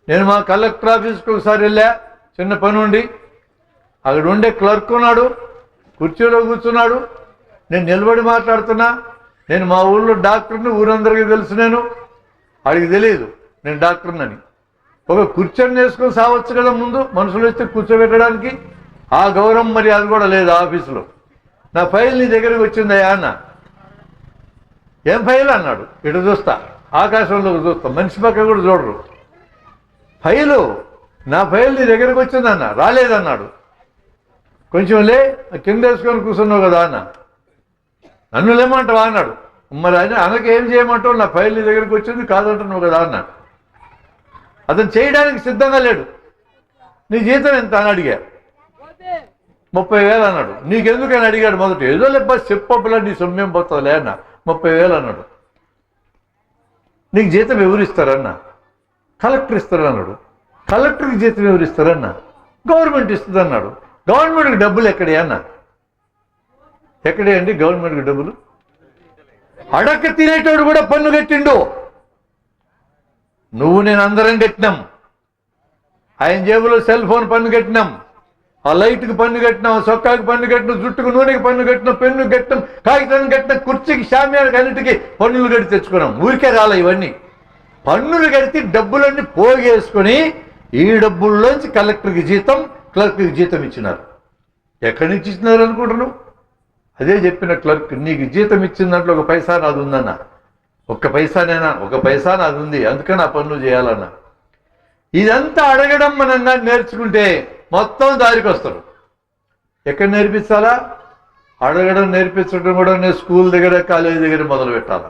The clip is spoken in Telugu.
నేను మా కలెక్టర్ ఆఫీస్కి ఒకసారి వెళ్ళా, చిన్న పని ఉండి. అక్కడ ఉండే క్లర్క్ ఉన్నాడు, కుర్చీలో కూర్చున్నాడు. నేను నిలబడి మాట్లాడుతున్నా. నేను మా ఊళ్ళో డాక్టర్ని, ఊరందరికీ తెలుసు. నేను వాడికి తెలియదు నేను డాక్టర్నని. ఒక కుర్చీని వేసుకొని సావచ్చు కదా, ముందు మనుషులు వస్తే కూర్చోబెట్టడానికి. ఆ గౌరవం మరి అది కూడా లేదు ఆఫీసులో. నా ఫైల్ నీ దగ్గరికి వచ్చిందయ్యా అన్న. ఏం ఫైల్ అన్నాడు. ఇటు చూస్తా, ఆకాశంలోకి చూస్తా, మనిషి పక్క కూడా చూడరు. ఫైలు, నా ఫైల్ నీ దగ్గరికి వచ్చిందన్న. రాలేదన్నాడు. కొంచెం లే, కింద వేసుకొని కూర్చున్నావు కదా అన్న. నన్ను లేమంటావా అన్నాడు. మరి అనకేం చేయమంటావు, నా ఫైల్ నీ దగ్గరికి వచ్చింది కాదంటున్నావు కదా అన్న. అతను చేయడానికి సిద్ధంగా లేడు. నీ జీతం ఎంత అని అడిగా. 30,000 అన్నాడు. నీకెందుకని అడిగాడు మొదట. ఏదో లేబ్బా చెప్పప్పులా నీ సొమ్మేం పోతుందిలే అన్న. 30,000 అన్నాడు. నీకు జీతం ఎవరిస్తారన్న? కలెక్టర్ ఇస్తారన్నాడు. కలెక్టర్కి జీతం ఎవరిస్తారన్న? గవర్నమెంట్ ఇస్తుంది అన్నాడు. గవర్నమెంట్కి డబ్బులు ఎక్కడే అన్న? ఎక్కడే అండి గవర్నమెంట్కి డబ్బులు? అడక్క తినేటోడు కూడా పన్ను కట్టిండు. నువ్వు నేను అందరం కట్టినాం. ఆయన జేబులో సెల్ ఫోన్ పన్ను కట్టినాం, ఆ లైట్కి పన్ను కట్టినాం, సొక్కాకి పన్ను కట్టినాం, జుట్టుకు నూనెకి పన్ను కట్టినాం, పెన్ను కట్టినాం, కాగితాన్ని కట్టినాం, కుర్చీకి షామ్యానికి అన్నిటికీ పన్నులు కట్టి తెచ్చుకున్నాం. ఊరికే రాలే ఇవన్నీ. పన్నులు కడితే డబ్బులన్నీ పోగేసుకొని ఈ డబ్బుల్లోంచి కలెక్టర్కి జీతం, క్లర్క్కి జీతం ఇచ్చినారు. ఎక్కడి నుంచి ఇచ్చినారు అనుకుంటున్నావు? అదే చెప్పిన క్లర్క్, నీకు జీతం ఇచ్చిన దాంట్లో 1 పైసా నాది ఉందన్న. 1 పైసానేనా? 1 పైసా నాది ఉంది, అందుకని ఆ పన్ను చేయాలన్న. ఇదంతా అడగడం మనం నేర్చుకుంటే మొత్తం దారికి వస్తారు. ఎక్కడ నేర్పించాలా? అడగడం నేర్పించడం కూడా నేను స్కూల్ దగ్గర, కాలేజీ దగ్గర మొదలు పెట్టాలా.